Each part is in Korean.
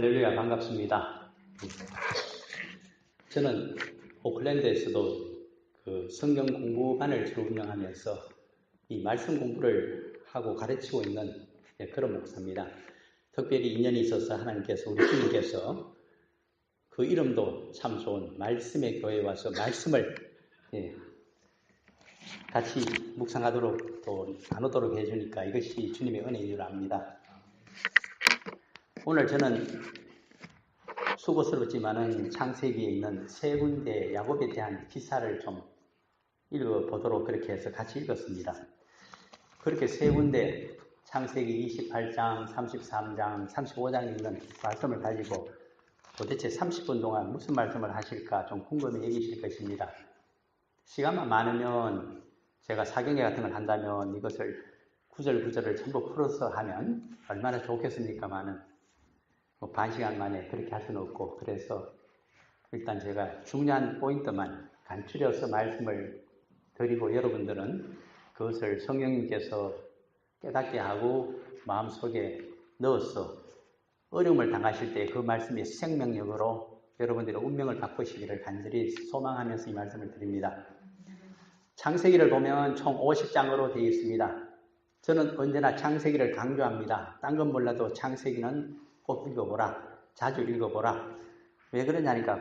할렐루야, 반갑습니다. 저는 오클랜드에서도 그 성경 공부반을 주로 운영하면서 이 말씀 공부를 하고 가르치고 있는 그런 목사입니다. 특별히 인연이 있어서 하나님께서, 우리 주님께서 그 이름도 참 좋은 말씀의 교회에 와서 말씀을 같이 묵상하도록 또 나누도록 해주니까 이것이 주님의 은혜인 줄 압니다. 오늘 저는 수고스럽지만은 창세기에 있는 세 군데 야곱에 대한 기사를 좀 읽어보도록 그렇게 해서 같이 읽었습니다. 그렇게 세 군데 창세기 28장, 33장, 35장 있는 말씀을 가지고 도대체 30분 동안 무슨 말씀을 하실까 좀 궁금해 여기실 것입니다. 시간만 많으면 제가 사경회 같은 걸 한다면 이것을 구절구절을 전부 풀어서 하면 얼마나 좋겠습니까마는 반 시간 만에 그렇게 할 수는 없고, 그래서 일단 제가 중요한 포인트만 간추려서 말씀을 드리고 여러분들은 그것을 성령님께서 깨닫게 하고 마음속에 넣어서 어려움을 당하실 때 그 말씀의 생명력으로 여러분들의 운명을 바꾸시기를 간절히 소망하면서 이 말씀을 드립니다. 창세기를 보면 총 50장으로 되어 있습니다. 저는 언제나 창세기를 강조합니다. 딴 건 몰라도 창세기는 꼭 읽어보라. 자주 읽어보라. 왜 그러냐니까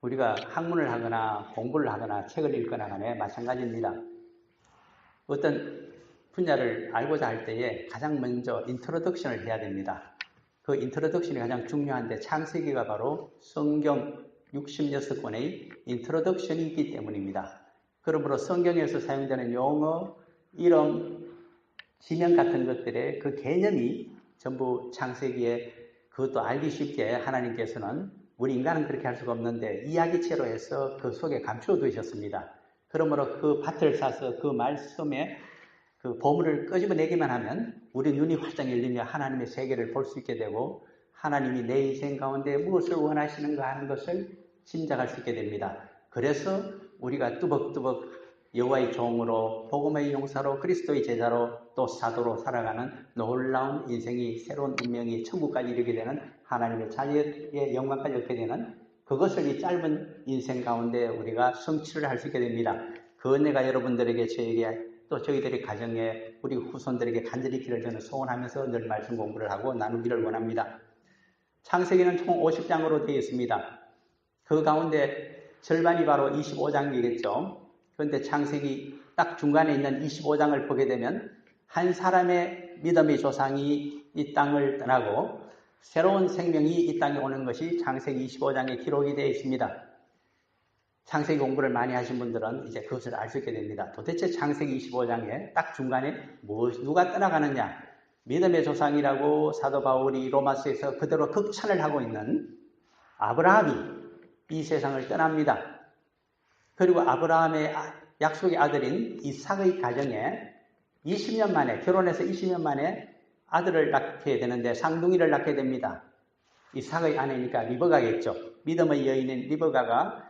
우리가 학문을 하거나 공부를 하거나 책을 읽거나 간에 마찬가지입니다. 어떤 분야를 알고자 할 때에 가장 먼저 인트로덕션을 해야 됩니다. 그 인트로덕션이 가장 중요한데 창세기가 바로 성경 66권의 인트로덕션이기 때문입니다. 그러므로 성경에서 사용되는 용어, 이름, 지명 같은 것들의 그 개념이 전부 창세기에 그것도 알기 쉽게 하나님께서는 우리 인간은 그렇게 할 수가 없는데 이야기체로 해서 그 속에 감추어 두셨습니다. 그러므로 그 밭을 사서 그 말씀에 그 보물을 끄집어내기만 하면 우리 눈이 활짝 열리며 하나님의 세계를 볼 수 있게 되고 하나님이 내 인생 가운데 무엇을 원하시는가 하는 것을 짐작할 수 있게 됩니다. 그래서 우리가 뚜벅뚜벅 여호와의 종으로 복음의 용사로 그리스도의 제자로 또 사도로 살아가는 놀라운 인생이 새로운 운명이 천국까지 이르게 되는 하나님의 자녀의 영광까지 얻게 되는 그것을 이 짧은 인생 가운데 우리가 성취를 할 수 있게 됩니다. 그 은혜가 여러분들에게 저에게 또 저희들의 가정에 우리 후손들에게 간절히 있기를 저는 소원하면서 늘 말씀 공부를 하고 나누기를 원합니다. 창세기는 총 50장으로 되어 있습니다. 그 가운데 절반이 바로 25장이겠죠. 그런데 창세기 딱 중간에 있는 25장을 보게 되면 한 사람의 믿음의 조상이 이 땅을 떠나고 새로운 생명이 이 땅에 오는 것이 창세기 25장에 기록이 되어 있습니다. 창세기 공부를 많이 하신 분들은 이제 그것을 알 수 있게 됩니다. 도대체 창세기 25장에 딱 중간에 누가 떠나가느냐? 믿음의 조상이라고 사도 바울이 로마서에서 그대로 극찬을 하고 있는 아브라함이 이 세상을 떠납니다. 그리고 아브라함의 약속의 아들인 이삭의 가정에 20년 만에, 결혼해서 20년 만에 아들을 낳게 되는데 쌍둥이를 낳게 됩니다. 이삭의 아내니까 리브가겠죠. 믿음의 여인인 리브가가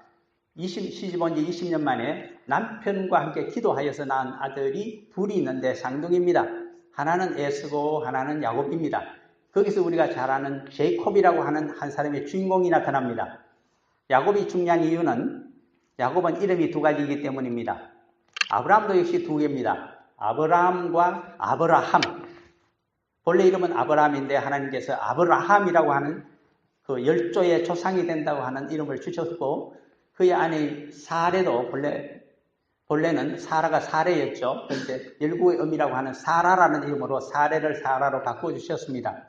시집 온 지 20년 만에 남편과 함께 기도하여서 낳은 아들이 둘이 있는데 쌍둥이입니다. 하나는 에스고 하나는 야곱입니다. 거기서 우리가 잘 아는 제이콥이라고 하는 한 사람의 주인공이 나타납니다. 야곱이 중요한 이유는 야곱은 이름이 두 가지이기 때문입니다. 아브라함도 역시 두 개입니다. 아브라함과 아브라함. 본래 이름은 아브라함인데 하나님께서 아브라함이라고 하는 그 열조의 조상이 된다고 하는 이름을 주셨고 그의 아내인 사레도 본래는 사라가 사레였죠. 그런데 열국의 어미라고 하는 사라라는 이름으로 사레를 사라로 바꿔주셨습니다.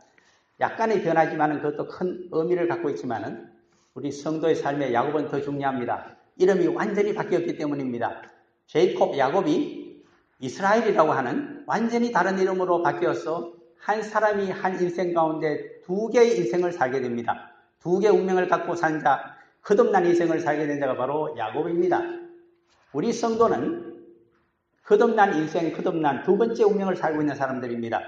약간의 변하지만 그것도 큰 의미를 갖고 있지만 우리 성도의 삶에 야곱은 더 중요합니다. 이름이 완전히 바뀌었기 때문입니다. 제이콥, 야곱이 이스라엘이라고 하는 완전히 다른 이름으로 바뀌어서 한 사람이 한 인생 가운데 두 개의 인생을 살게 됩니다. 두 개의 운명을 갖고 산 자, 거듭난 인생을 살게 된 자가 바로 야곱입니다. 우리 성도는 거듭난 인생, 거듭난 두 번째 운명을 살고 있는 사람들입니다.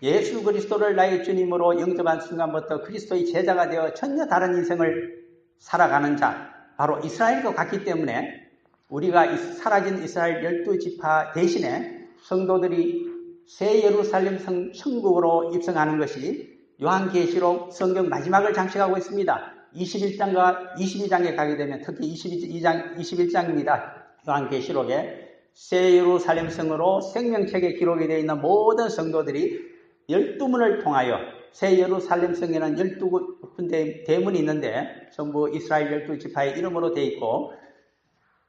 예수 그리스도를 나의 주님으로 영접한 순간부터 그리스도의 제자가 되어 전혀 다른 인생을 살아가는 자, 바로 이스라엘과 같기 때문에 우리가 사라진 이스라엘 12지파 대신에 성도들이 새 예루살렘 천국으로 입성하는 것이 요한계시록 성경 마지막을 장식하고 있습니다. 21장과 22장에 가게 되면 특히 21장입니다. 요한계시록에 새 예루살렘 성으로 생명책에 기록이 되어 있는 모든 성도들이 12문을 통하여 새 예루살렘 성에는 12군데 대문이 있는데 전부 이스라엘 12지파의 이름으로 되어 있고,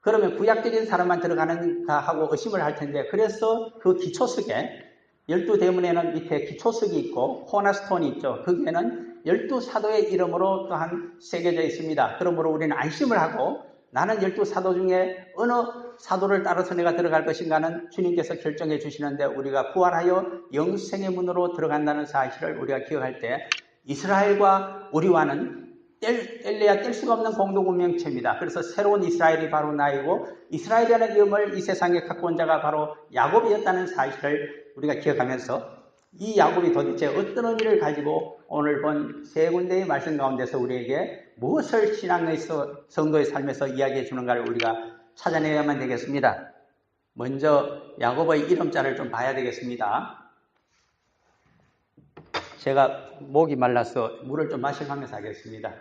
그러면 구약적인 사람만 들어가는가 하고 의심을 할 텐데, 그래서 그 기초석에 12대문에는 밑에 기초석이 있고 코너스톤이 있죠. 거기에는 12사도의 이름으로 또한 새겨져 있습니다. 그러므로 우리는 안심을 하고 나는 12사도 중에 어느 사도를 따라서 내가 들어갈 것인가는 주님께서 결정해 주시는데, 우리가 부활하여 영생의 문으로 들어간다는 사실을 우리가 기억할 때 이스라엘과 우리와는 뗄래야 뗄 수가 없는 공동운명체입니다. 그래서 새로운 이스라엘이 바로 나이고, 이스라엘이라는 이름을 이 세상에 갖고 온 자가 바로 야곱이었다는 사실을 우리가 기억하면서 이 야곱이 도대체 어떤 의미를 가지고 오늘 본 세 군데의 말씀 가운데서 우리에게 무엇을 신앙의 성도의 삶에서 이야기해 주는가를 우리가 찾아내야만 되겠습니다. 먼저 야곱의 이름자를 좀 봐야 되겠습니다. 제가 목이 말라서 물을 좀 마셔가면서 하겠습니다.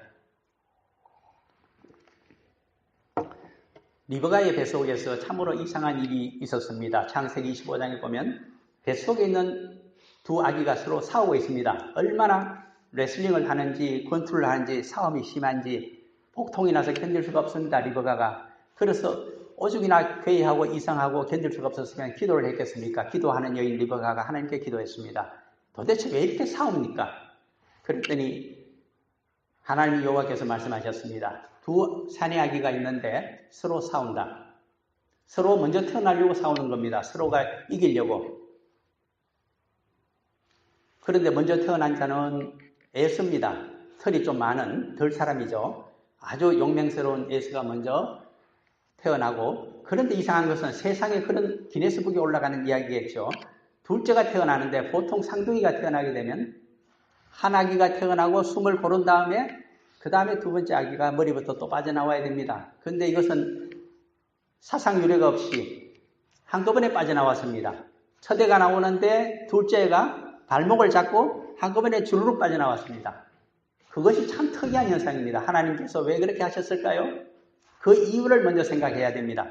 리브가의 뱃속에서 참으로 이상한 일이 있었습니다. 창세기 25장에 보면 뱃속에 있는 두 아기가 서로 싸우고 있습니다. 얼마나 레슬링을 하는지 권투를 하는지 싸움이 심한지 복통이 나서 견딜 수가 없습니다. 리브가가. 그래서 오죽이나 괴이하고 이상하고 견딜 수가 없었으면 기도를 했겠습니까? 기도하는 여인 리브가가 하나님께 기도했습니다. 도대체 왜 이렇게 싸웁니까? 그랬더니 하나님 여호와께서 말씀하셨습니다. 두 사내 아기가 있는데 서로 싸운다. 서로 먼저 태어나려고 싸우는 겁니다. 서로가 이기려고. 그런데 먼저 태어난 자는 에서입니다. 털이 좀 많은 덜 사람이죠. 아주 용맹스러운 에서가 먼저 태어나고, 그런데 이상한 것은 세상에 그런 기네스북에 올라가는 이야기겠죠. 둘째가 태어나는데 보통 쌍둥이가 태어나게 되면 한 아기가 태어나고 숨을 고른 다음에 그 다음에 두 번째 아기가 머리부터 또 빠져나와야 됩니다. 그런데 이것은 사상 유례가 없이 한꺼번에 빠져나왔습니다. 첫애가 나오는데 둘째가 발목을 잡고 한꺼번에 주르륵 빠져나왔습니다. 그것이 참 특이한 현상입니다. 하나님께서 왜 그렇게 하셨을까요? 그 이유를 먼저 생각해야 됩니다.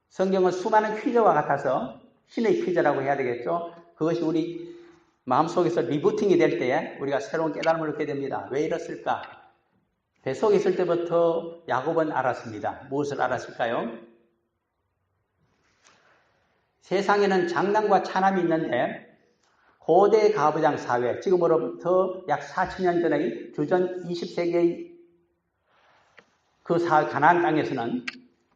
성경은 수많은 퀴즈와 같아서 신의 퀴즈라고 해야 되겠죠. 그것이 우리 마음속에서 리부팅이 될 때에 우리가 새로운 깨달음을 얻게 됩니다. 왜 이랬을까? 뱃속에 있을 때부터 야곱은 알았습니다. 무엇을 알았을까요? 세상에는 장남과 차남이 있는데 고대 가부장 사회, 지금으로부터 약 4,000년 전의 주전 20세기의 그 가나안 땅에서는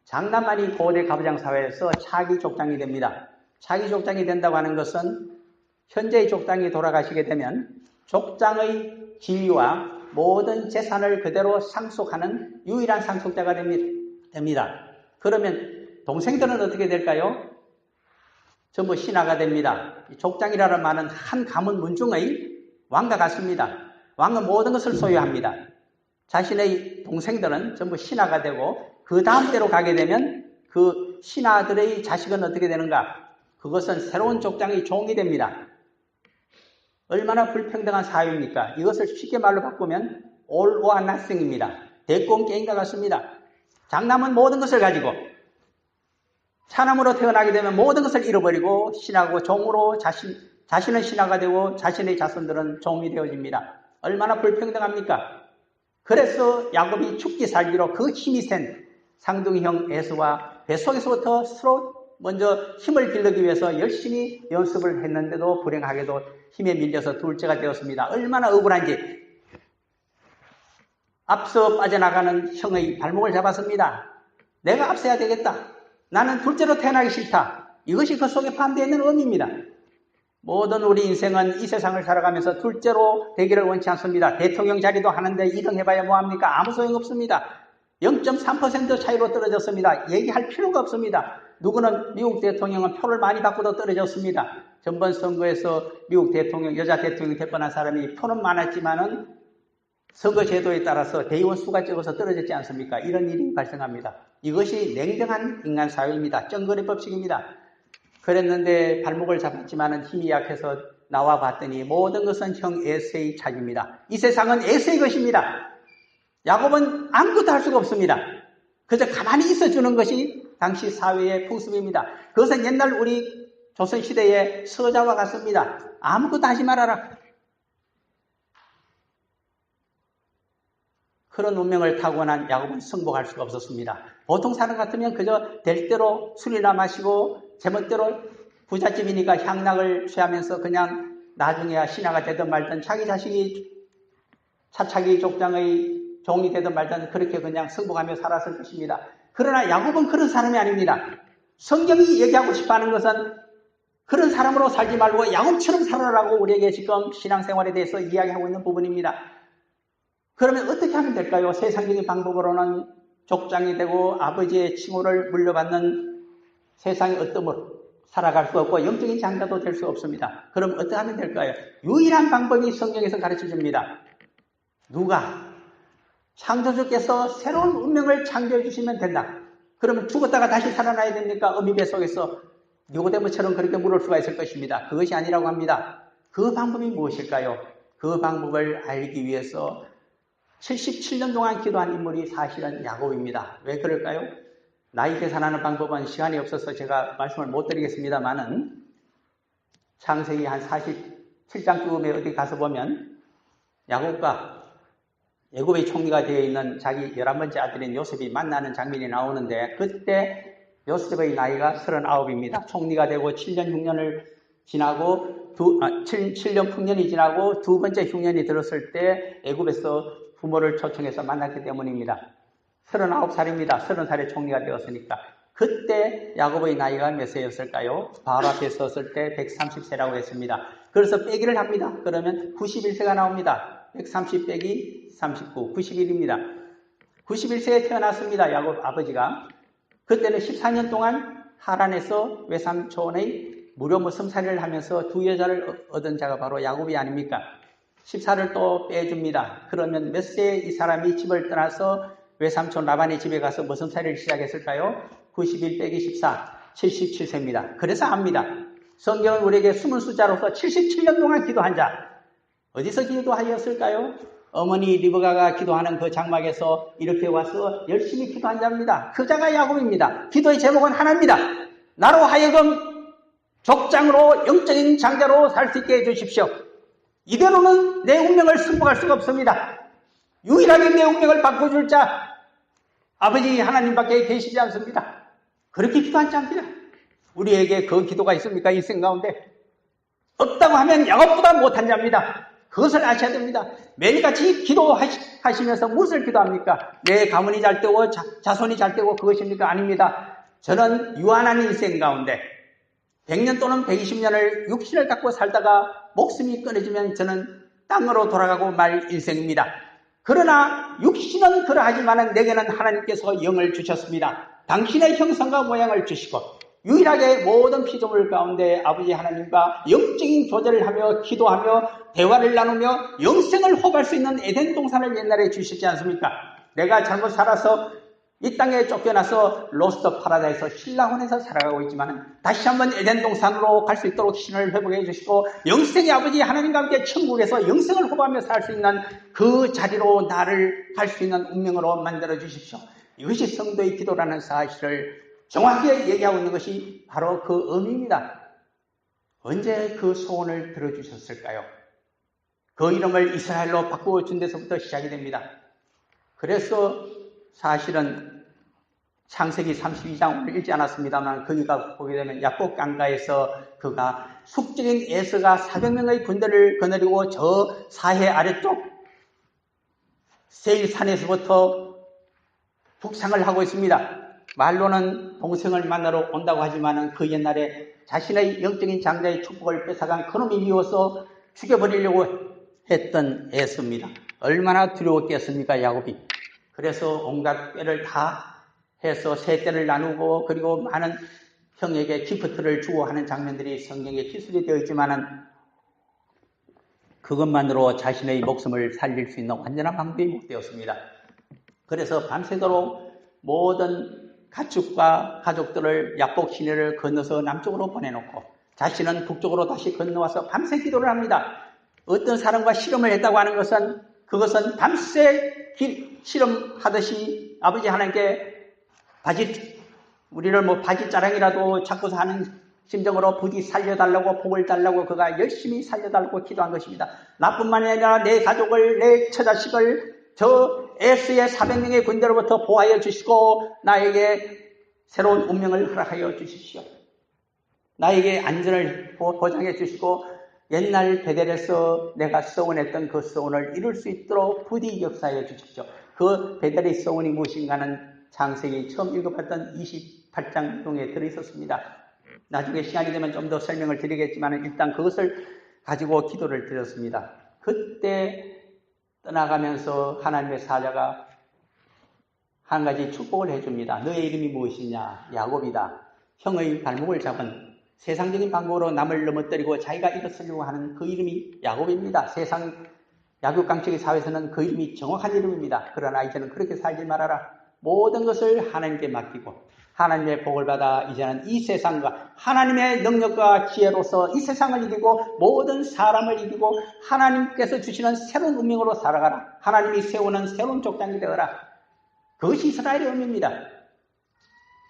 장남만이 고대 가부장 사회에서 차기 족장이 됩니다. 차기 족장이 된다고 하는 것은 현재의 족장이 돌아가시게 되면 족장의 지위와 모든 재산을 그대로 상속하는 유일한 상속자가 됩니다. 그러면 동생들은 어떻게 될까요? 전부 신하가 됩니다. 족장이라는 말은 한 가문 문중의 왕과 같습니다. 왕은 모든 것을 소유합니다. 자신의 동생들은 전부 신하가 되고 그 다음 때로 가게 되면 그 신하들의 자식은 어떻게 되는가? 그것은 새로운 족장의 종이 됩니다. 얼마나 불평등한 사회입니까? 이것을 쉽게 말로 바꾸면 all or nothing입니다. 대권 게임과 같습니다. 장남은 모든 것을 가지고 차남으로 태어나게 되면 모든 것을 잃어버리고 신하고 종으로 자신은 신하가 되고 자신의 자손들은 종이 되어집니다. 얼마나 불평등합니까? 그래서 야곱이 죽기 살기로 그 힘이 센 상둥이형 에서와 뱃속에서부터 서로 먼저 힘을 기르기 위해서 열심히 연습을 했는데도 불행하게도 힘에 밀려서 둘째가 되었습니다. 얼마나 억울한지. 앞서 빠져나가는 형의 발목을 잡았습니다. 내가 앞서야 되겠다. 나는 둘째로 태어나기 싫다. 이것이 그 속에 포함되어 있는 의미입니다. 모든 우리 인생은 이 세상을 살아가면서 둘째로 되기를 원치 않습니다. 대통령 자리도 하는데 2등 해봐야 뭐합니까? 아무 소용없습니다. 0.3% 차이로 떨어졌습니다. 얘기할 필요가 없습니다. 누구는 미국 대통령은 표를 많이 받고도 떨어졌습니다. 전번 선거에서 미국 대통령, 여자 대통령 대권한 사람이 표는 많았지만은 선거 제도에 따라서 대의원 수가 적어서 떨어졌지 않습니까? 이런 일이 발생합니다. 이것이 냉정한 인간 사회입니다. 정거래 법칙입니다. 그랬는데 발목을 잡았지만은 힘이 약해서 나와 봤더니 모든 것은 형 에서의 차지입니다. 이 세상은 에서의 것입니다. 야곱은 아무것도 할 수가 없습니다. 그저 가만히 있어주는 것이 당시 사회의 풍습입니다. 그것은 옛날 우리 조선시대의 서자와 같습니다. 아무것도 하지 말아라. 그런 운명을 타고난 야곱은 승복할 수가 없었습니다. 보통 사람 같으면 그저 될 대로 술이나 마시고 제멋대로 부잣집이니까 향락을 취하면서 그냥 나중에야 신하가 되든 말든 자기 자식이 차차기 족장의 종이 되든 말든 그렇게 그냥 승복하며 살았을 것입니다. 그러나 야곱은 그런 사람이 아닙니다. 성경이 얘기하고 싶어하는 것은 그런 사람으로 살지 말고 야곱처럼 살아라고 우리에게 지금 신앙생활에 대해서 이야기하고 있는 부분입니다. 그러면 어떻게 하면 될까요? 세상적인 방법으로는 족장이 되고 아버지의 칭호를 물려받는 세상의 어떤 살아갈 수 없고 영적인 장자도 될 수 없습니다. 그럼 어떻게 하면 될까요? 유일한 방법이 성경에서 가르쳐 줍니다. 누가? 창조주께서 새로운 운명을 창조해 주시면 된다. 그러면 죽었다가 다시 살아나야 됩니까? 어미 뱃속에서 니고데모처럼 그렇게 물을 수가 있을 것입니다. 그것이 아니라고 합니다. 그 방법이 무엇일까요? 그 방법을 알기 위해서 77년 동안 기도한 인물이 사실은 야곱입니다. 왜 그럴까요? 나이 계산하는 방법은 시간이 없어서 제가 말씀을 못 드리겠습니다만은 창세기 한 47장쯤에 어디 가서 보면 야곱과 애굽의 총리가 되어 있는 자기 11번째 아들인 요셉이 만나는 장면이 나오는데 그때 요셉의 나이가 39입니다. 총리가 되고 7년 흉년을 지나고 7년 풍년이 지나고 두 번째 흉년이 들었을 때 애굽에서 부모를 초청해서 만났기 때문입니다. 39살입니다. 30살에 총리가 되었으니까. 그때 야곱의 나이가 몇 세였을까요? 바로 앞에 섰을 때 130세라고 했습니다. 그래서 빼기를 합니다. 그러면 91세가 나옵니다. 130 빼기 39, 91입니다. 91세에 태어났습니다. 야곱 아버지가. 그때는 14년 동안 하란에서 외삼촌의 무료 무슴살이를 하면서 두 여자를 얻은 자가 바로 야곱이 아닙니까? 14를 또 빼줍니다. 그러면 몇 세에 이 사람이 집을 떠나서 외삼촌 라반의 집에 가서 무슨 살이를 시작했을까요? 91 빼기 14, 77세입니다. 그래서 압니다. 성경은 우리에게 숨은 숫자로서 77년 동안 기도한 자. 어디서 기도하였을까요? 어머니 리브가가 기도하는 그 장막에서 이렇게 와서 열심히 기도한 자입니다. 그 자가 야곱입니다. 기도의 제목은 하나입니다. 나로 하여금 족장으로 영적인 장자로 살 수 있게 해주십시오. 이대로는 내 운명을 승복할 수가 없습니다. 유일하게 내 운명을 바꿔줄 자 아버지 하나님밖에 계시지 않습니다. 그렇게 기도한 자입니다. 우리에게 그 기도가 있습니까? 일생 가운데 없다고 하면 야곱보다 못한 자입니다. 그것을 아셔야 됩니다. 매일같이 기도하시면서 무엇을 기도합니까? 내 가문이 잘 되고 자손이 잘 되고 그것입니까? 아닙니다. 저는 유한한 일생 가운데 100년 또는 120년을 육신을 갖고 살다가 목숨이 끊어지면 저는 땅으로 돌아가고 말 일생입니다. 그러나 육신은 그러하지만 내게는 하나님께서 영을 주셨습니다. 당신의 형상과 모양을 주시고 유일하게 모든 피조물 가운데 아버지 하나님과 영적인 교제를 하며 기도하며 대화를 나누며 영생을 호흡할 수 있는 에덴 동산을 옛날에 주시지 않습니까? 내가 잘못 살아서 이 땅에 쫓겨나서 로스트 파라다이스 신라혼에서 살아가고 있지만 다시 한번 에덴 동산으로 갈 수 있도록 신을 회복해 주시고 영생의 아버지 하나님과 함께 천국에서 영생을 호흡하며 살 수 있는 그 자리로 나를 갈 수 있는 운명으로 만들어 주십시오. 이것이 성도의 기도라는 사실을 정확하게 얘기하고 있는 것이 바로 그 의미입니다. 언제 그 소원을 들어주셨을까요? 그 이름을 이스라엘로 바꾸어 준 데서부터 시작이 됩니다. 그래서 사실은 창세기 32장 오늘 읽지 않았습니다만 거기가 보게 되면 야복 강가에서 그가 숙적인 에서가 400명의 군대를 거느리고 저 사해 아래쪽 세일산에서부터 북상을 하고 있습니다. 말로는 동생을 만나러 온다고 하지만 그 옛날에 자신의 영적인 장자의 축복을 뺏어간 그놈이 미워서 죽여버리려고 했던 에서입니다. 얼마나 두려웠겠습니까, 야곱이. 그래서 온갖 꾀를 다 해서 세 떼를 나누고 그리고 많은 형에게 기프트를 주고 하는 장면들이 성경에 기술이 되어 있지만 그것만으로 자신의 목숨을 살릴 수 있는 완전한 방법이 못 되었습니다. 그래서 밤새도록 모든 가축과 가족들을 야복 시내를 건너서 남쪽으로 보내놓고 자신은 북쪽으로 다시 건너와서 밤새 기도를 합니다. 어떤 사람과 씨름을 했다고 하는 것은 그것은 밤새 씨름하듯이 아버지 하나님께 우리를 바지 자랑이라도 잡고서 하는 심정으로 부디 살려달라고 복을 달라고 그가 열심히 살려달라고 기도한 것입니다. 나뿐만 아니라 내 가족을, 내 처자식을 저 에스의 400명의 군대로부터 보호하여 주시고 나에게 새로운 운명을 허락하여 주십시오. 나에게 안전을 보장해 주시고 옛날 베델에서 내가 서원했던 그 서원을 이룰 수 있도록 부디 역사해 주십시오. 그 베델의 서원이 무엇인가는 창세기 처음 읽어봤던 28장 중에 들어있었습니다. 나중에 시간이 되면 좀 더 설명을 드리겠지만 일단 그것을 가지고 기도를 드렸습니다. 그때 떠나가면서 하나님의 사자가 한 가지 축복을 해줍니다. 너의 이름이 무엇이냐? 야곱이다. 형의 발목을 잡은 세상적인 방법으로 남을 넘어뜨리고 자기가 일어서려고 하는 그 이름이 야곱입니다. 세상 약육강식의 사회에서는 그 이름이 정확한 이름입니다. 그러나 이제는 그렇게 살지 말아라. 모든 것을 하나님께 맡기고 하나님의 복을 받아 이제는 이 세상과 하나님의 능력과 지혜로서 이 세상을 이기고 모든 사람을 이기고 하나님께서 주시는 새로운 운명으로 살아가라. 하나님이 세우는 새로운 족장이 되어라. 그것이 이스라엘의 의미입니다.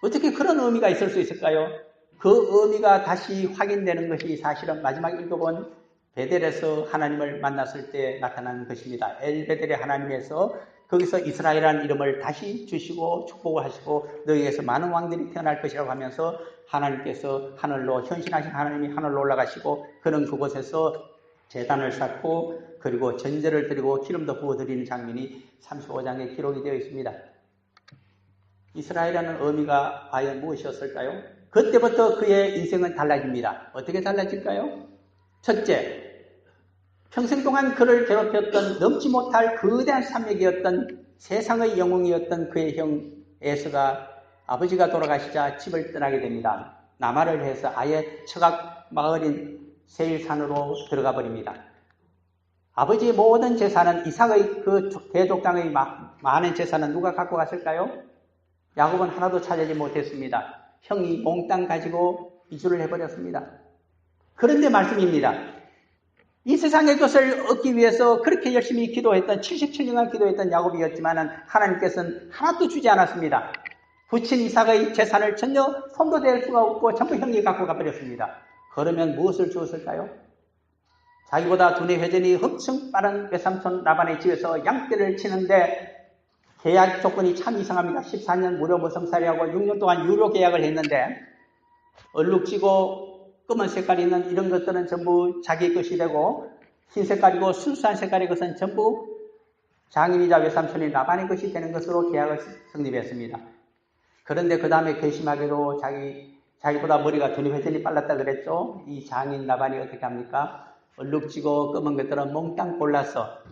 어떻게 그런 의미가 있을 수 있을까요? 그 의미가 다시 확인되는 것이 사실은 마지막 읽어본 베델에서 하나님을 만났을 때 나타나는 것입니다. 엘베델의 하나님에서 거기서 이스라엘이라는 이름을 다시 주시고 축복을 하시고 너희에게서 많은 왕들이 태어날 것이라고 하면서 하나님께서 하늘로 현신하신 하나님이 하늘로 올라가시고 그는 그곳에서 제단을 쌓고 그리고 전제를 드리고 기름도 부어드리는 장면이 35장에 기록이 되어 있습니다. 이스라엘이라는 의미가 과연 무엇이었을까요? 그때부터 그의 인생은 달라집니다. 어떻게 달라질까요? 첫째, 평생 동안 그를 괴롭혔던 넘지 못할 거대한 산맥이었던 세상의 영웅이었던 그의 형 에서가 아버지가 돌아가시자 집을 떠나게 됩니다. 남하를 해서 아예 처각 마을인 세일산으로 들어가 버립니다. 아버지의 모든 재산은 이삭의 그 대족장의 많은 재산은 누가 갖고 갔을까요? 야곱은 하나도 차지하지 못했습니다. 형이 몽땅 가지고 이주를 해버렸습니다. 그런데 말씀입니다. 이 세상의 것을 얻기 위해서 그렇게 열심히 기도했던 77년간 기도했던 야곱이었지만 하나님께서는 하나도 주지 않았습니다. 부친 이삭의 재산을 전혀 손도 댈 수가 없고 전부 형이 갖고 가버렸습니다. 그러면 무엇을 주었을까요? 자기보다 두뇌 회전이 엄청 빠른 외삼촌 라반의 집에서 양떼를 치는데 계약 조건이 참 이상합니다. 14년 무료 모성살이하고 6년 동안 유료 계약을 했는데 얼룩지고 검은 색깔이 있는 이런 것들은 전부 자기 것이 되고 흰 색깔이고 순수한 색깔의 것은 전부 장인이자 외삼촌인 라반의 것이 되는 것으로 계약을 성립했습니다. 그런데 그 다음에 괘씸하게도 자기보다 머리가 두뇌 회전이 빨랐다 그랬죠. 이 장인 라반이 어떻게 합니까? 얼룩지고 검은 것들은 몽땅 골라서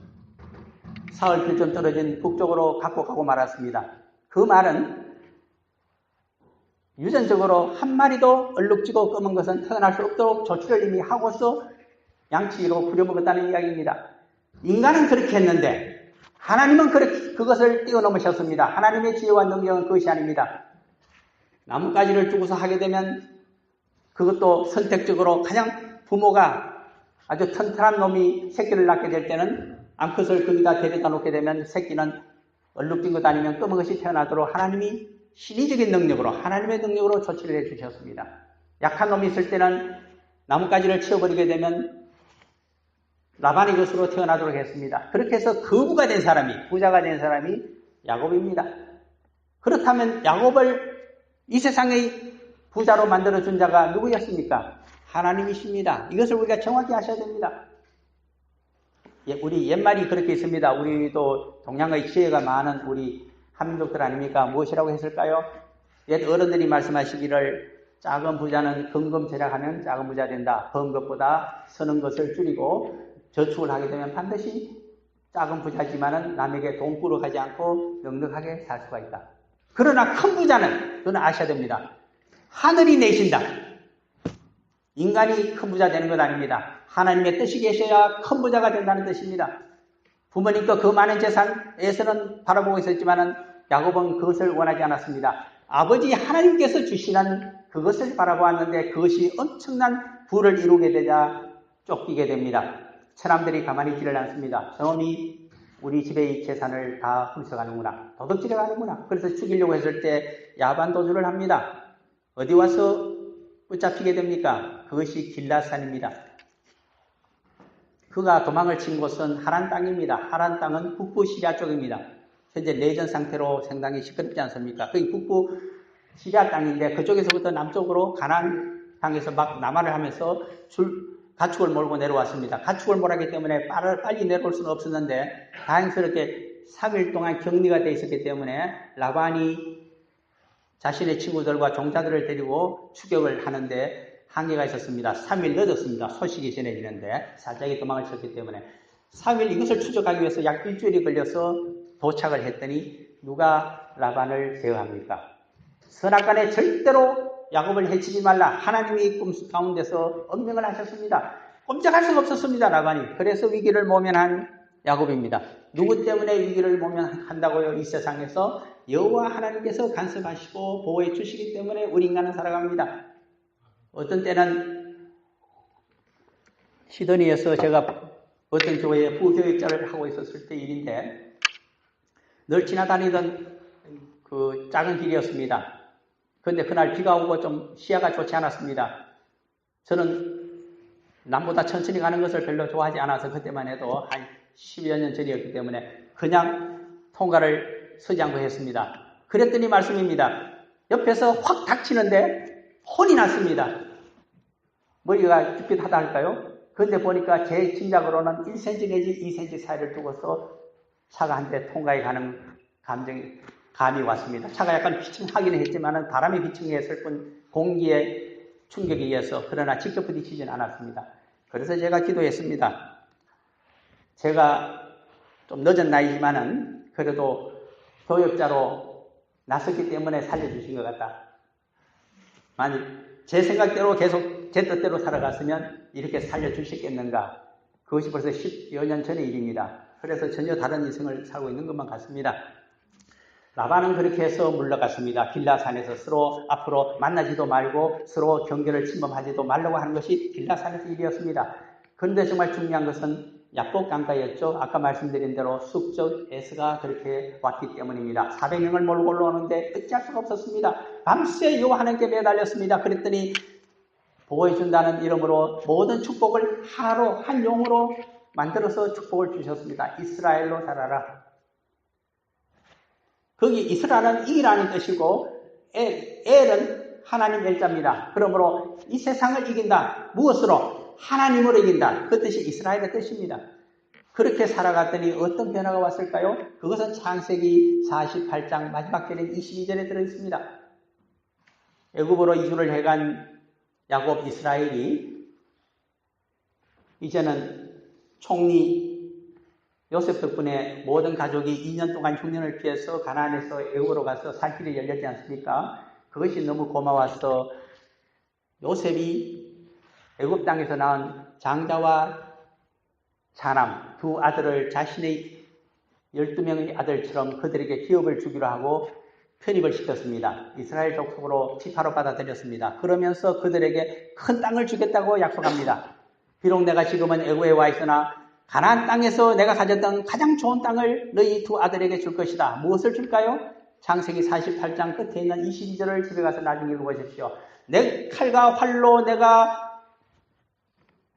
사흘길 좀 떨어진 북쪽으로 갖고 가고 말았습니다. 그 말은 유전적으로 한 마리도 얼룩지고 검은 것은 태어날 수 없도록 조치를 이미 하고서 양치기로 부려먹었다는 이야기입니다. 인간은 그렇게 했는데 하나님은 그것을 뛰어넘으셨습니다. 하나님의 지혜와 능력은 그것이 아닙니다. 나뭇가지를 두고서 하게 되면 그것도 선택적으로 가장 부모가 아주 튼튼한 놈이 새끼를 낳게 될 때는 암컷을 거기다 데려다 놓게 되면 새끼는 얼룩진 것 아니면 검은 것이 태어나도록 하나님이 신의적인 능력으로 하나님의 능력으로 조치를 해주셨습니다. 약한 놈이 있을 때는 나뭇가지를 치워버리게 되면 라반의 것으로 태어나도록 했습니다. 그렇게 해서 거부가 된 사람이 부자가 된 사람이 야곱입니다. 그렇다면 야곱을 이 세상의 부자로 만들어준 자가 누구였습니까? 하나님이십니다. 이것을 우리가 정확히 아셔야 됩니다. 우리 옛말이 그렇게 있습니다. 우리도 동양의 지혜가 많은 우리 한민족들 아닙니까? 무엇이라고 했을까요? 옛 어른들이 말씀하시기를 작은 부자는 금금절약하면 작은 부자 된다. 번 것보다 서는 것을 줄이고 저축을 하게 되면 반드시 작은 부자지만은 남에게 돈 꾸러 가지 않고 넉넉하게 살 수가 있다. 그러나 큰 부자는 그건 아셔야 됩니다. 하늘이 내신다. 인간이 큰 부자 되는 것 아닙니다. 하나님의 뜻이 계셔야 큰 부자가 된다는 뜻입니다. 부모님과 그 많은 재산에서는 바라보고 있었지만은 야곱은 그것을 원하지 않았습니다. 아버지 하나님께서 주시는 그것을 바라보았는데 그것이 엄청난 부를 이루게 되자 쫓기게 됩니다. 처남들이 가만히 있지를 않습니다. 저놈이 우리 집의 재산을 다 훔쳐가는구나. 도둑질해 가는구나. 그래서 죽이려고 했을 때 야반도주를 합니다. 어디 와서 붙잡히게 됩니까? 그것이 길라산입니다. 그가 도망을 친 곳은 하란 땅입니다. 하란 땅은 북부 시리아 쪽입니다. 현재 내전 상태로 상당히 시끄럽지 않습니까? 거기 북부 시리아 땅인데 그쪽에서부터 남쪽으로 가나안 땅에서 막 남하를 하면서 가축을 몰고 내려왔습니다. 가축을 몰았기 때문에 빨리 내려올 수는 없었는데 다행스럽게 3일 동안 격리가 되어 있었기 때문에 라반이 자신의 친구들과 종자들을 데리고 추격을 하는데 한계가 있었습니다. 3일 늦었습니다. 소식이 전해지는데 살짝이 도망을 쳤기 때문에 3일 이것을 추적하기 위해서 약 일주일이 걸려서 도착을 했더니 누가 라반을 제어합니까? 선악간에 절대로 야곱을 해치지 말라. 하나님이 꿈 가운데서 엄명을 하셨습니다. 꼼짝할 수가 없었습니다. 라반이. 그래서 위기를 모면한 야곱입니다. 누구 때문에 위기를 모면한다고요? 이 세상에서 여호와 하나님께서 간섭하시고 보호해 주시기 때문에 우리 인간은 살아갑니다. 어떤 때는 시드니에서 제가 어떤 교회에 부교육자를 하고 있었을 때 일인데 늘 지나다니던 그 작은 길이었습니다. 그런데 그날 비가 오고 좀 시야가 좋지 않았습니다. 저는 남보다 천천히 가는 것을 별로 좋아하지 않아서 그때만 해도 한 10여 년 전이었기 때문에 그냥 통과를 서지 않고 했습니다. 그랬더니 말씀입니다. 옆에서 확 닥치는데 혼이 났습니다. 머리가 삐끗하다 할까요? 그런데 보니까 제 짐작으로는 1cm 내지 2cm 사이를 두고서 차가 한 대 통과해 가는 감이 왔습니다. 차가 약간 휘청하기는 했지만 바람이 휘청했을 뿐 공기의 충격에 의해서 그러나 직접 부딪히진 않았습니다. 그래서 제가 기도했습니다. 제가 좀 늦은 나이지만은 그래도 교역자로 나섰기 때문에 살려주신 것 같다. 만약 제 생각대로 계속 제 뜻대로 살아갔으면 이렇게 살려주셨겠는가. 그것이 벌써 10여 년 전의 일입니다. 그래서 전혀 다른 인생을 살고 있는 것만 같습니다. 라반은 그렇게 해서 물러갔습니다. 길라산에서 서로 앞으로 만나지도 말고 서로 경계를 침범하지도 말라고 하는 것이 길라산에서 일이었습니다. 그런데 정말 중요한 것은 야복 강가였죠. 아까 말씀드린 대로 숙적 에스가 그렇게 왔기 때문입니다. 400명을 몰고 올라오는데 어찌할 수가 없었습니다. 밤새 여호와 하나님께 매달렸습니다. 그랬더니 보호해준다는 이름으로 모든 축복을 하나로 한 용으로 만들어서 축복을 주셨습니다. 이스라엘로 살아라. 거기 이스라엘은 이라는 뜻이고 엘은 하나님 엘자입니다. 그러므로 이 세상을 이긴다. 무엇으로? 하나님으로 이긴다. 그 뜻이 이스라엘의 뜻입니다. 그렇게 살아갔더니 어떤 변화가 왔을까요? 그것은 창세기 48장 마지막 절인 22절에 들어있습니다. 애굽으로 이주를 해간 야곱 이스라엘이 이제는 총리 요셉 덕분에 모든 가족이 2년 동안 흉년을 피해서 가나안에서 애굽으로 가서 살 길이 열렸지 않습니까? 그것이 너무 고마워서 요셉이 애굽 땅에서 낳은 장자와 자남 두 아들을 자신의 12명의 아들처럼 그들에게 기업을 주기로 하고 편입을 시켰습니다. 이스라엘 족속으로 지파로 받아들였습니다. 그러면서 그들에게 큰 땅을 주겠다고 약속합니다. 비록 내가 지금은 애굽에 와 있으나 가나안 땅에서 내가 가졌던 가장 좋은 땅을 너희 두 아들에게 줄 것이다. 무엇을 줄까요? 창세기 48장 끝에 있는 22절을 집에 가서 나중에 읽어보십시오. 내 칼과 활로 내가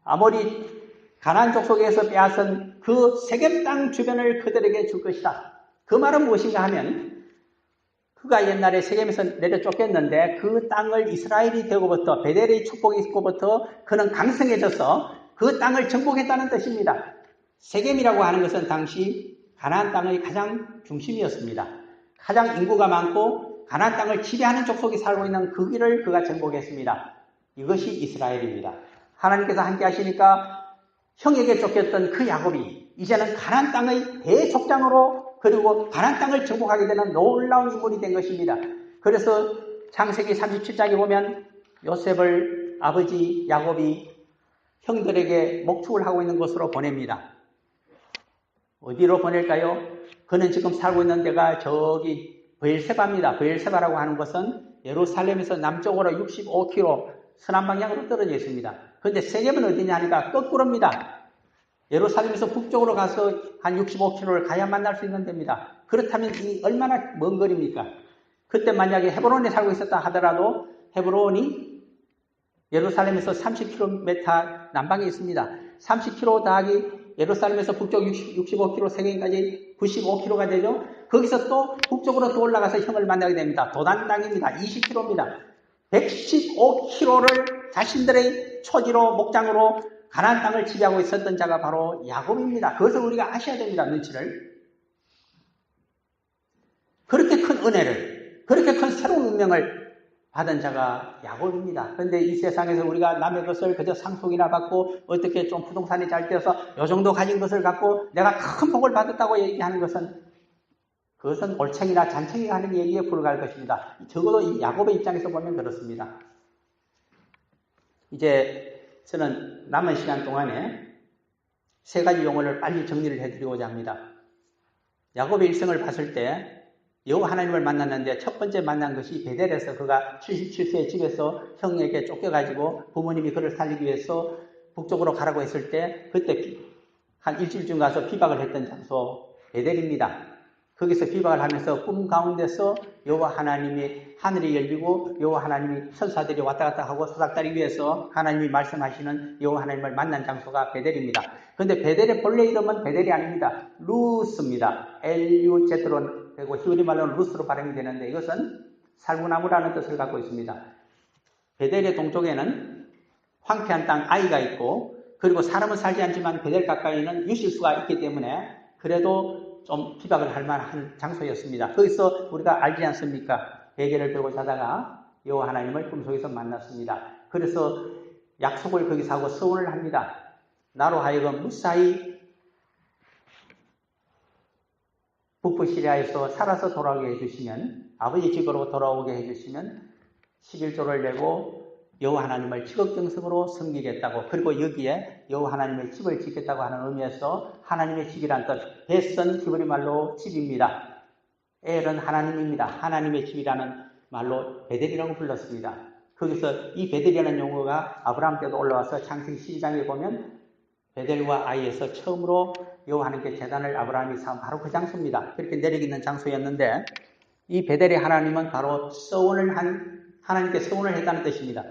아모리 가나안 족속에서 빼앗은 그 세겜 땅 주변을 그들에게 줄 것이다. 그 말은 무엇인가 하면 그가 옛날에 세겜에서 내려 쫓겼는데 그 땅을 이스라엘이 되고부터 베델의 축복이 있고부터 그는 강성해져서 그 땅을 정복했다는 뜻입니다. 세겜이라고 하는 것은 당시 가나안 땅의 가장 중심이었습니다. 가장 인구가 많고 가나안 땅을 지배하는 족속이 살고 있는 그 길을 그가 정복했습니다. 이것이 이스라엘입니다. 하나님께서 함께 하시니까 형에게 쫓겼던 그 야곱이 이제는 가나안 땅의 대족장으로 그리고 가나안 땅을 정복하게 되는 놀라운 인물이 된 것입니다. 그래서 창세기 37장에 보면 요셉을 아버지 야곱이 형들에게 목축을 하고 있는 곳으로 보냅니다. 어디로 보낼까요? 그는 지금 살고 있는 데가 저기 브엘세바입니다. 브엘세바라고 하는 것은 예루살렘에서 남쪽으로 65km 서남 방향으로 떨어져 있습니다. 그런데 세겜은 어디냐 하니까 거꾸로입니다. 예루살렘에서 북쪽으로 가서 한 65km를 가야 만날 수 있는 데입니다. 그렇다면 이 얼마나 먼 거리입니까? 그때 만약에 헤브론에 살고 있었다 하더라도 헤브론이 예루살렘에서 30km 남방에 있습니다. 30km 더하기 예루살렘에서 북쪽 65km 세계까지 95km가 되죠. 거기서 또 북쪽으로 또 올라가서 형을 만나게 됩니다. 도단 땅입니다. 20km입니다. 115km를 자신들의 초지로 목장으로 가나안 땅을 지배하고 있었던 자가 바로 야곱입니다. 그것을 우리가 아셔야 됩니다. 눈치를. 그렇게 큰 은혜를, 그렇게 큰 새로운 운명을 받은 자가 야곱입니다. 그런데 이 세상에서 우리가 남의 것을 그저 상속이나 받고 어떻게 좀 부동산이 잘 되어서 요 정도 가진 것을 갖고 내가 큰 복을 받았다고 얘기하는 것은 그것은 올챙이나 잔챙이가 하는 얘기에 불과할 것입니다. 적어도 이 야곱의 입장에서 보면 그렇습니다. 이제 저는 남은 시간 동안에 세 가지 용어를 빨리 정리를 해드리고자 합니다. 야곱의 일생을 봤을 때 여호와 하나님을 만났는데 첫 번째 만난 것이 베델에서 그가 77세의 집에서 형에게 쫓겨가지고 부모님이 그를 살리기 위해서 북쪽으로 가라고 했을 때 그때 한 일주일쯤 가서 비박을 했던 장소 베델입니다. 거기서 비박을 하면서 꿈 가운데서 여호와 하나님이 하늘이 열리고 여호와 하나님이 천사들이 왔다 갔다 하고 소닥다리 위에서 하나님이 말씀하시는 여호와 하나님을 만난 장소가 베델입니다. 그런데 베델의 본래 이름은 베델이 아닙니다. 루스입니다. LUZ로 되고 히브리 말로는 루스로 발음이 되는데 이것은 살구나무라는 뜻을 갖고 있습니다. 베델의 동쪽에는 황폐한 땅 아이가 있고 그리고 사람은 살지 않지만 베델 가까이는 유실수가 있기 때문에 그래도 좀 비박을 할 만한 장소였습니다. 거기서 우리가 알지 않습니까? 베개를 들고 자다가 여호와 하나님을 꿈속에서 만났습니다. 그래서 약속을 거기서 하고 서원을 합니다. 나로 하여금 무사히 북부 시리아에서 살아서 돌아오게 해주시면 아버지 집으로 돌아오게 해주시면 11조를 내고 여호와 하나님을 지극정성으로 섬기겠다고 그리고 여기에 여호와 하나님의 집을 짓겠다고 하는 의미에서 하나님의 집이란 뜻 베선 히브리 말로 집입니다. 엘은 하나님입니다. 하나님의 집이라는 말로 베델이라고 불렀습니다. 거기서 이 베델이라는 용어가 아브라함 때도 올라와서 창세기 12장에 보면 베델과 아이에서 처음으로 여호와 하나님께 제단을 아브라함이 쌓은 바로 그 장소입니다. 그렇게 내려있는 장소였는데 이 베델의 하나님은 바로 하나님께 서원을 했다는 뜻입니다.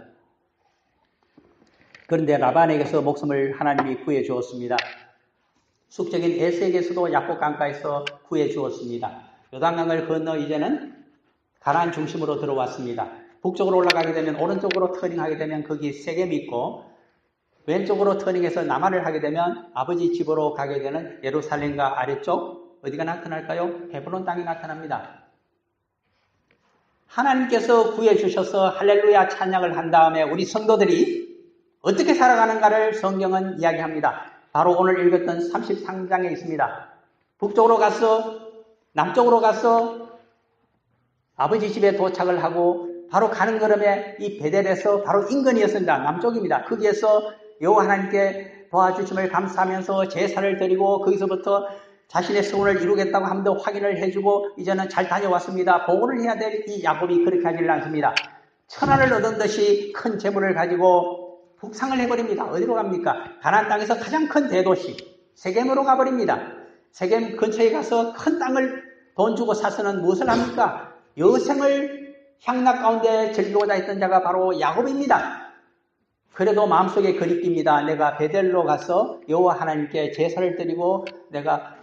그런데 라반에게서 목숨을 하나님이 구해 주었습니다. 숙적인 에스에게서도 야곱 강가에서 구해 주었습니다. 요단강을 건너 이제는 가나안 중심으로 들어왔습니다. 북쪽으로 올라가게 되면 오른쪽으로 터닝하게 되면 거기 세겜이 있고 왼쪽으로 터닝해서 남하를 하게 되면 아버지 집으로 가게 되는 예루살렘과 아래쪽 어디가 나타날까요? 헤브론 땅이 나타납니다. 하나님께서 구해 주셔서 할렐루야 찬양을 한 다음에 우리 성도들이 어떻게 살아가는가를 성경은 이야기합니다. 바로 오늘 읽었던 33장에 있습니다. 북쪽으로 가서 남쪽으로 가서 아버지 집에 도착을 하고 바로 가는 걸음에 이 베델에서 바로 인근이었습니다. 남쪽입니다. 거기에서 여호와 하나님께 도와주심을 감사하면서 제사를 드리고 거기서부터 자신의 소원을 이루겠다고 함도 확인을 해주고 이제는 잘 다녀왔습니다. 보고를 해야 될 이 야곱이 그렇게 하지를 않습니다. 천하를 얻은 듯이 큰 재물을 가지고 북상을 해버립니다. 어디로 갑니까? 가나안 땅에서 가장 큰 대도시 세겜으로 가버립니다. 세겜 근처에 가서 큰 땅을 돈 주고 사서는 무엇을 합니까? 여생을 향락 가운데 즐기고자 했던 자가 바로 야곱입니다. 그래도 마음속에 그립깁니다. 내가 베델로 가서 여호와 하나님께 제사를 드리고 내가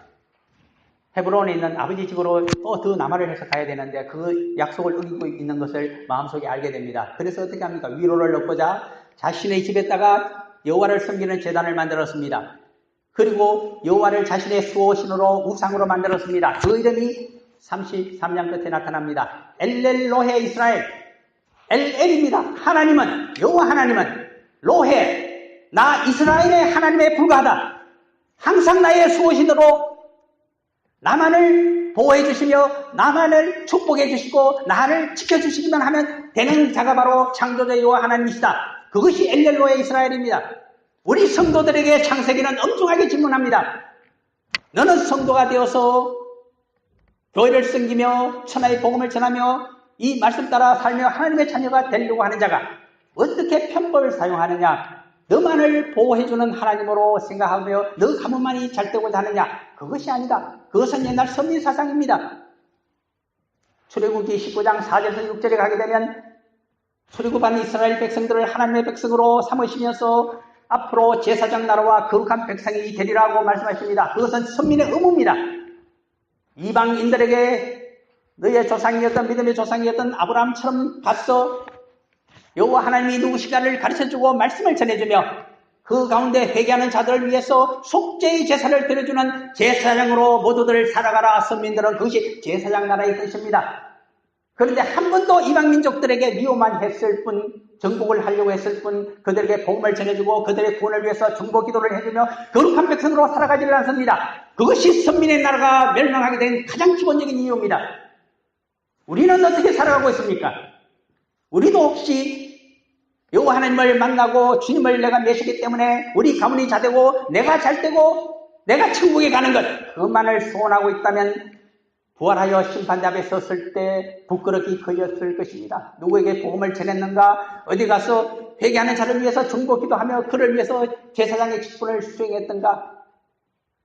헤브론에 있는 아버지 집으로 또 더 남하를 해서 가야 되는데 그 약속을 어기고 있는 것을 마음속에 알게 됩니다. 그래서 어떻게 합니까? 위로를 얻고자 자신의 집에다가 여호와를 섬기는 제단을 만들었습니다. 그리고 여호와를 자신의 수호신으로 우상으로 만들었습니다. 그 이름이 33장 끝에 나타납니다. 엘렐로헤 이스라엘. 엘엘입니다. 하나님은 여호와 하나님은 로헤 나 이스라엘의 하나님에 불과하다. 항상 나의 수호신으로 나만을 보호해 주시며 나만을 축복해 주시고 나를 지켜주시기만 하면 되는 자가 바로 창조자 여호와 하나님이시다. 그것이 엘렐로의 이스라엘입니다. 우리 성도들에게 창세기는 엄중하게 질문합니다. 너는 성도가 되어서 교회를 섬기며 천하의 복음을 전하며 이 말씀 따라 살며 하나님의 자녀가 되려고 하는 자가 어떻게 편법을 사용하느냐, 너만을 보호해주는 하나님으로 생각하며 너 가문만이 잘 되고자 하느냐, 그것이 아니다. 그것은 옛날 선민사상입니다. 출애굽기 19장 4절에서 6절에 가게 되면 출애굽한 이스라엘 백성들을 하나님의 백성으로 삼으시면서 앞으로 제사장 나라와 거룩한 백성이 되리라고 말씀하십니다. 그것은 선민의 의무입니다. 이방인들에게 너의 조상이었던 믿음의 조상이었던 아브라함처럼 가서 여호와 하나님이 누구시가를 가르쳐주고 말씀을 전해주며 그 가운데 회개하는 자들을 위해서 속죄의 제사를 드려주는 제사장으로 모두들 살아가라. 선민들은 그것이 제사장 나라의 뜻입니다. 그런데 한 번도 이방 민족들에게 미워만 했을 뿐, 정복을 하려고 했을 뿐, 그들에게 복음을 전해주고 그들의 구원을 위해서 중보 기도를 해주며 거룩한 백성으로 살아가지를 않습니다. 그것이 선민의 나라가 멸망하게 된 가장 기본적인 이유입니다. 우리는 어떻게 살아가고 있습니까? 우리도 혹시 여호와 하나님을 만나고 주님을 내가 메시기 때문에 우리 가문이 잘되고 내가 잘되고 내가 천국에 가는 것, 그것만을 소원하고 있다면 부활하여 심판대 앞에 섰을 때 부끄럽게 걸렸을 것입니다. 누구에게 복음을 전했는가? 어디 가서 회개하는 자를 위해서 중보 기도하며 그를 위해서 제사장의 직분을 수행했던가?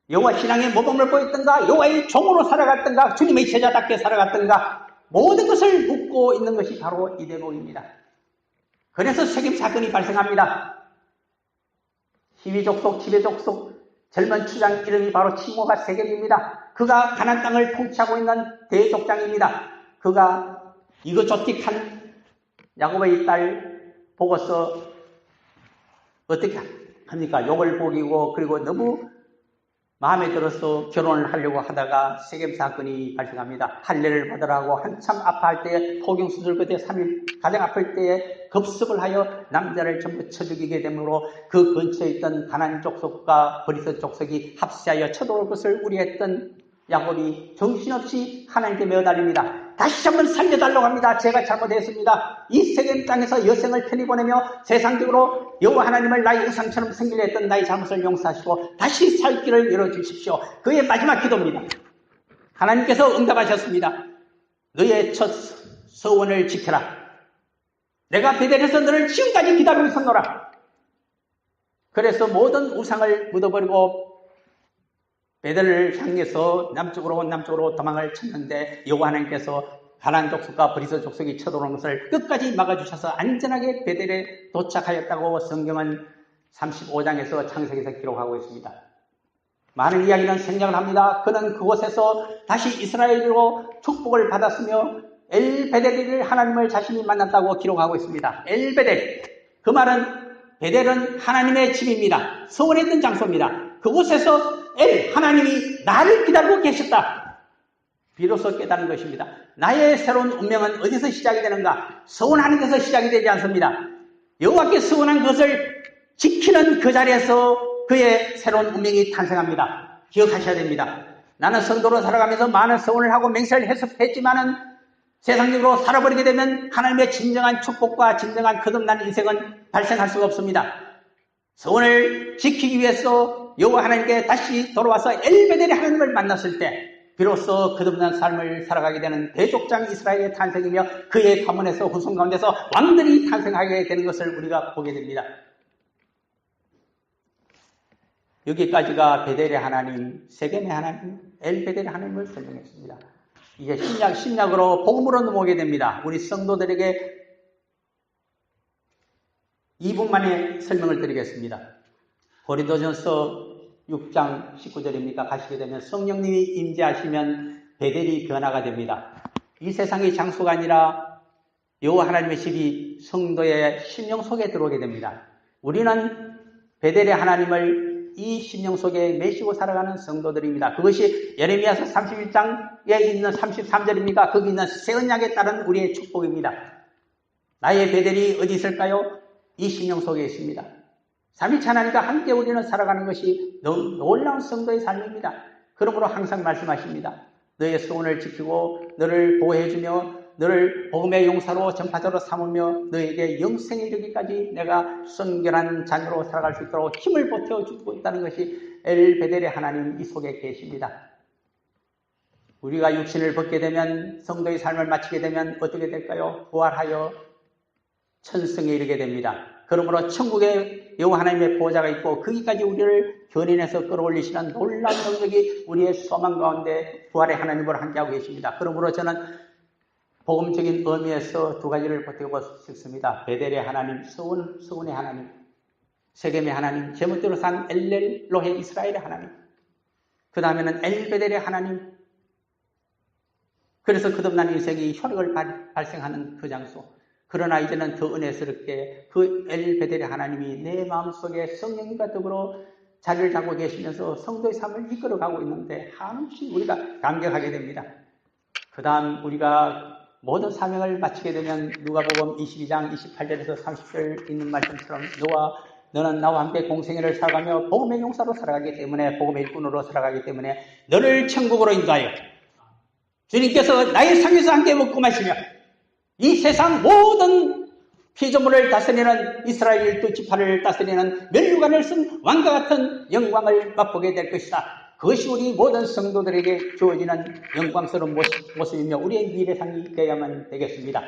여호와 신앙의 모범을 보였던가? 여호와의 종으로 살아갔던가? 주님의 제자답게 살아갔던가? 모든 것을 묻고 있는 것이 바로 이 대목입니다. 그래서 세겜 사건이 발생합니다. 시위족속, 지배족속, 젊은 추장 이름이 바로 칭호가 세겜입니다. 그가 가나안 땅을 통치하고 있는 대족장입니다. 그가 이거저틱한 야곱의 딸 보고서 어떻게 합니까? 욕을 먹이고 그리고 너무 마음에 들어서 결혼을 하려고 하다가 세겜 사건이 발생합니다. 할례를 받으라고 한참 아파할 때에 포경수술 그때 3일 가장 아플 때에 급습을 하여 남자를 전부 쳐 죽이게 되므로 그 근처에 있던 가나안 족속과 브리스 족속이 합세하여 쳐들어올 것을 우려했던 야곱이 정신없이 하나님께 매어달립니다. 다시 한번 살려달라고 합니다. 제가 잘못했습니다. 이 세겜 땅에서 여생을 편히 보내며 세상적으로 여호와 하나님을 나의 우상처럼 섬기려 했던 나의 잘못을 용서하시고 다시 살 길을 열어주십시오. 그의 마지막 기도입니다. 하나님께서 응답하셨습니다. 너의 첫 서원을 지켜라. 내가 베델에서 너를 지금까지 기다리고 있었노라. 그래서 모든 우상을 묻어버리고 베델을 향해서 남쪽으로 도망을 쳤는데 여호와 하나님께서 가나안 족속과 브리스 족속이 쳐들어오는 것을 끝까지 막아주셔서 안전하게 베델에 도착하였다고 성경은 35장에서 창세기에서 기록하고 있습니다. 많은 이야기는 생략을 합니다. 그는 그곳에서 다시 이스라엘로 축복을 받았으며 엘베델을 하나님을 자신이 만났다고 기록하고 있습니다. 엘베델, 그 말은 베델은 하나님의 집입니다. 서원했던 장소입니다. 그곳에서 하나님이 나를 기다리고 계셨다. 비로소 깨달은 것입니다. 나의 새로운 운명은 어디서 시작이 되는가? 서원하는 데서 시작이 되지 않습니다. 여호와께 서원한 것을 지키는 그 자리에서 그의 새로운 운명이 탄생합니다. 기억하셔야 됩니다. 나는 성도로 살아가면서 많은 서원을 하고 맹세를 했지만은 세상적으로 살아버리게 되면 하나님의 진정한 축복과 진정한 거듭난 인생은 발생할 수가 없습니다. 서원을 지키기 위해서 여호와 하나님께 다시 돌아와서 엘베델의 하나님을 만났을 때 비로소 거듭난 삶을 살아가게 되는 대족장 이스라엘의 탄생이며 그의 가문에서 후손 가운데서 왕들이 탄생하게 되는 것을 우리가 보게 됩니다. 여기까지가 베델의 하나님, 세겜의 하나님, 엘베델의 하나님을 설명했습니다. 이제 신약으로 복음으로 넘어오게 됩니다. 우리 성도들에게 2분 만에 설명을 드리겠습니다. 고린도전서 6장 19절입니까? 가시게 되면 성령님이 임재하시면 베델이 변화가 됩니다. 이 세상의 장소가 아니라 여호와 하나님의 집이 성도의 심령 속에 들어오게 됩니다. 우리는 베델의 하나님을 이 심령 속에 메시고 살아가는 성도들입니다. 그것이 예레미야서 31장에 있는 33절입니까? 거기 있는 새 언약에 따른 우리의 축복입니다. 나의 베델이 어디 있을까요? 이 심령 속에 있습니다. 삼위일체 하나님과 함께 우리는 살아가는 것이 놀라운 성도의 삶입니다. 그러므로 항상 말씀하십니다. 너의 소원을 지키고 너를 보호해주며 너를 복음의 용사로 전파자로 삼으며 너에게 영생에 이르기까지 내가 순결한 자녀로 살아갈 수 있도록 힘을 보태어 주고 있다는 것이 엘베델의 하나님 이 속에 계십니다. 우리가 육신을 벗게 되면 성도의 삶을 마치게 되면 어떻게 될까요? 부활하여 천성에 이르게 됩니다. 그러므로 천국에 여호와 하나님의 보호자가 있고 거기까지 우리를 견인해서 끌어올리시는 놀라운 능력이 우리의 소망 가운데 부활의 하나님으로 함께하고 계십니다. 그러므로 저는 복음적인 의미에서 두 가지를 보태고 싶습니다. 베델의 하나님, 서운의 하나님, 세겜의 하나님, 제멋대로 산 엘렐로헤 이스라엘의 하나님, 그 다음에는 엘베델의 하나님. 그래서 거듭난 인생이 효력을 발생하는 그 장소. 그러나 이제는 더 은혜스럽게 그 엘베델의 하나님이 내 마음속에 성령님과 더불어 자리를 잡고 계시면서 성도의 삶을 이끌어가고 있는데 한없이 우리가 감격하게 됩니다. 그 다음 우리가 모든 사명을 마치게 되면 누가복음 22장 28절에서 30절 있는 말씀처럼 너는 나와 함께 공생애를 살아가며 복음의 용사로 살아가기 때문에 복음의 일꾼으로 살아가기 때문에 너를 천국으로 인도하여 주님께서 나의 상에서 함께 먹고 마시며 이 세상 모든 피조물을 다스리는 이스라엘 12지파를 다스리는 면류관을 쓴 왕과 같은 영광을 맛보게 될 것이다. 그것이 우리 모든 성도들에게 주어지는 영광스러운 모습이며 우리의 미래상이 되어야만 되겠습니다.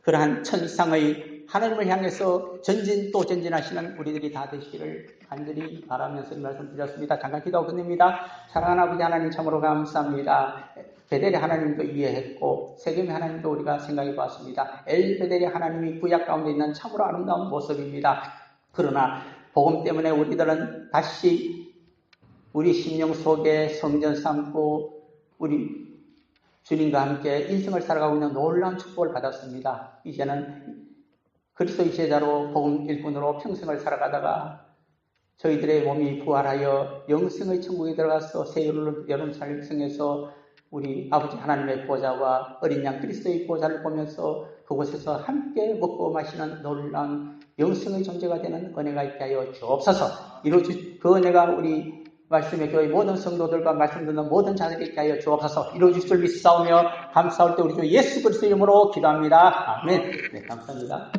그러한 천상의 하나님을 향해서 전진 또 전진하시는 우리들이 다 되시기를 간절히 바라면서 이 말씀 드렸습니다. 잠깐 기도하고 끝냅니다. 사랑하는 아버지 하나님 참으로 감사합니다. 베델의 하나님도 이해했고 세겜의 하나님도 우리가 생각해 보았습니다. 엘베델의 하나님이 구약 가운데 있는 참으로 아름다운 모습입니다. 그러나 복음 때문에 우리들은 다시 우리 심령 속에 성전 삼고 우리 주님과 함께 인생을 살아가고 있는 놀라운 축복을 받았습니다. 이제는 그리스도의 제자로 복음 일꾼으로 평생을 살아가다가 저희들의 몸이 부활하여 영생의 천국에 들어가서 새 여름살 성에서 우리 아버지 하나님의 보좌와 어린 양 그리스도의 보좌를 보면서 그곳에서 함께 먹고 마시는 놀라운 영생의 존재가 되는 은혜가 있게 하여 주옵소서. 그 은혜가 우리 말씀의 교회 모든 성도들과 말씀 듣는 모든 자들에게 있게 하여 주옵소서. 이루어질 줄 믿사오며 감사할 때 우리 주 예수 그리스도 이름으로 기도합니다. 아멘. 네, 감사합니다.